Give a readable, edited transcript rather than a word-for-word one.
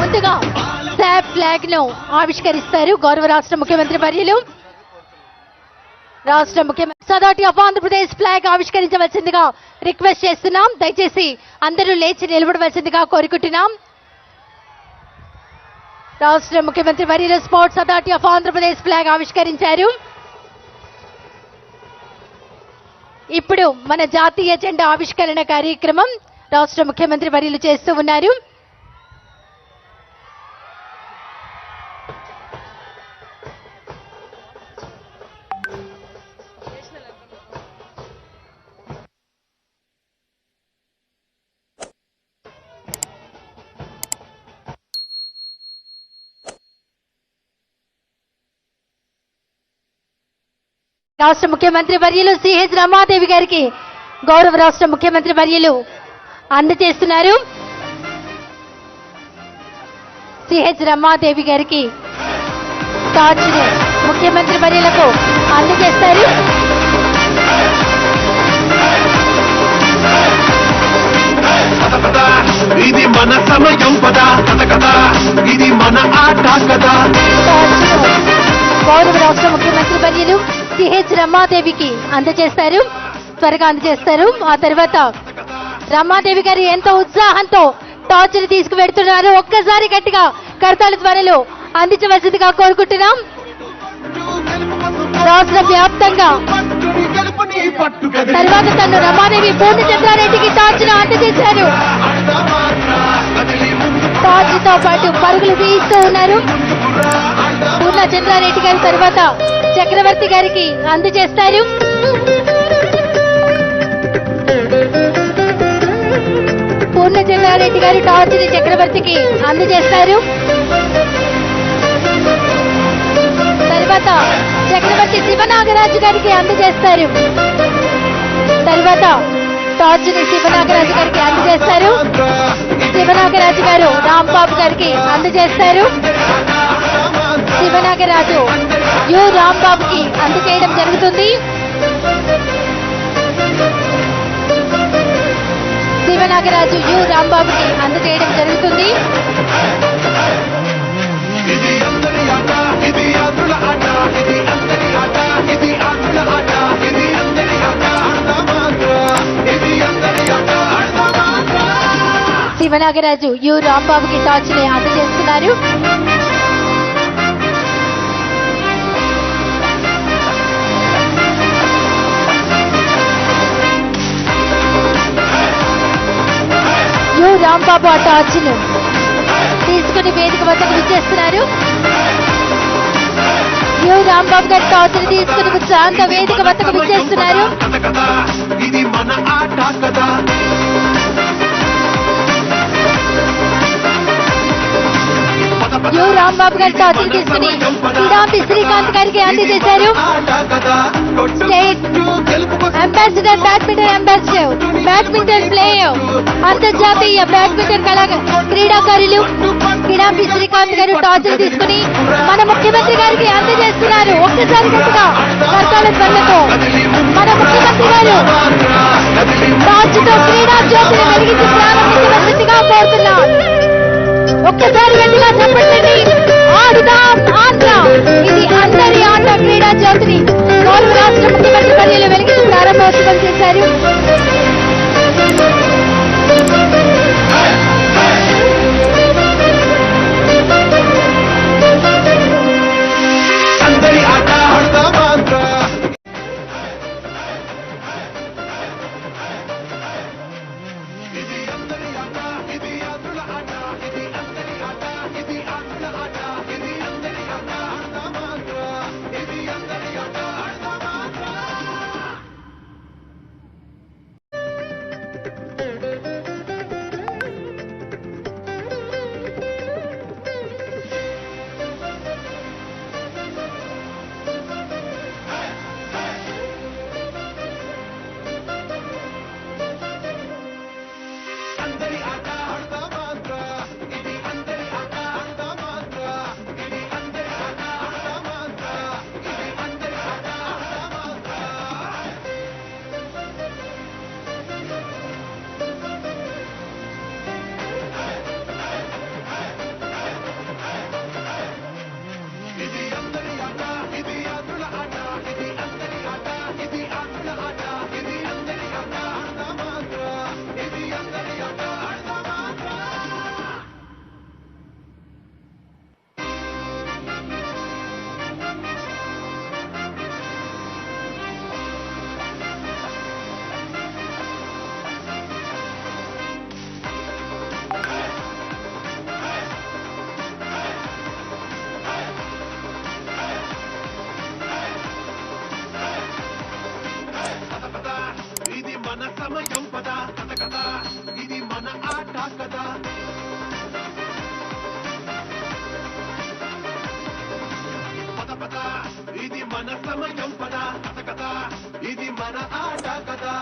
ముందుగా SAAP flag ను ఆవిష్కరిస్తారు గౌరవ రాష్ట్ర ముఖ్యమంత్రి వర్యులు. రాష్ట్ర ముఖ్యమంత్రి అథారిటీ ఆఫ్ ఆంధ్రప్రదేశ్ ఫ్లాగ్ ఆవిష్కరించవలసిందిగా రిక్వెస్ట్ చేస్తున్నాం. దయచేసి అందరూ లేచి నిలబడవలసిందిగా కోరుకుంటున్నాం. రాష్ట్ర ముఖ్యమంత్రి వర్యులు sports authority of Andhra Pradesh flag ఆవిష్కరించారు. ఇప్పుడు మన జాతీయ జెండా ఆవిష్కరణ కార్యక్రమం రాష్ట్ర ముఖ్యమంత్రి వర్యులు చేస్తూ ఉన్నారు. రాష్ట్ర ముఖ్యమంత్రి వర్యులు సిహెచ్ రమాదేవి గారికి గౌరవ రాష్ట్ర ముఖ్యమంత్రి వర్యులు అందజేస్తున్నారు. సిహెచ్ రమాదేవి గారికి టార్చ్ ని ముఖ్యమంత్రి వర్యులకు అందజేస్తారు. ఇది మన సమయం పదా కదా, ఇది మన ఆట కదా. గౌరవ రాష్ట్ర ముఖ్యమంత్రి వర్యులు సిహెచ్ రమాదేవికి అందజేస్తారు. త్వరగా అందజేస్తారు. ఆ తర్వాత రమాదేవి గారు ఎంతో ఉత్సాహంతో టార్చ్ ని తీసుకువెడుతున్నారు. ఒక్కసారి గట్టిగా కరతాళ ధ్వనులు అందించవలసిందిగా కోరుకుంటున్నాం. రాష్ట్ర వ్యాప్తంగా తర్వాత తను రమాదేవి పూర్ణచంద్రారెడ్డికి టార్చ్ ను అందజేశారు. టార్చ్ తో పాటు పరుగులు తీస్తూ ఉన్నారు. పూర్ణచంద్రారెడ్డి గారి తర్వాత చక్రవర్తి గారికి అందజేస్తారు. పూర్ణచంద్రారెడ్డి గారు టార్చ్ ని చక్రవర్తికి అందజేస్తారు. తర్వాత చక్రవర్తి శివనాగరాజు గారికి అందజేస్తారు. తర్వాత టార్చ్ ని శివనాగరాజు గారికి అందజేస్తారు. శివనాగరాజు గారు రాంబాబు గారికి అందజేస్తారు. శివనాగరాజు యు రాంబాబుకి అందజేయడం జరుగుతుంది. శివనాగరాజు యు రాంబాబుకి అందజేయడం జరుగుతుంది. శివనాగరాజు యు రాంబాబుకి టార్చ్ ని అందజేస్తున్నారు. యు రాంబాబు ఆ టార్చ్ ను తీసుకుని వేదిక వద్దకు విచ్చేస్తున్నారు. యు రాంబాబు గారి టార్చ్ ని తీసుకుని ఉత్సాహంతో వేదిక వద్దకు విచ్చేస్తున్నారు. యు రాంబాబు గారి టార్చ్ ని తీసుకుని కిడాంబి శ్రీకాంత్ గారికి అందజేశారు. స్టేట్ అంబాసిడర్ బ్యాడ్మింటన్ ప్లేయర్ అంతర్జాతీయ బ్యాడ్మింటన్ క్రీడాకారులు కిడాంబి శ్రీకాంత్ గారు టార్చ్ ని తీసుకుని మన ముఖ్యమంత్రి గారికి అందజేస్తున్నారు. ఒక్కసారి గట్టిగా కర్తాల ధ్వనులతో మన ముఖ్యమంత్రి గారు టార్చ్ తో క్రీడా జ్యోతిని వెలిగించి ప్రారంభించవలసిందిగా కోరుతున్నారు. ఒక్కసారి గట్టిగా చెప్పండి. ఆడుదాం ఆంధ్ర, ఇది అందరి ఆట క్రీడా జ్యోతిని గౌరవ రాష్ట్ర ముఖ్యమంత్రి వర్యులు వెలిగించి ప్రారంభోత్సవం చేశారు. సమయం పద కథ కథ ఇది మన ఆట కదా పద పద ఇది మన సమయం పద కథ కథ ఇది మన ఆట కదా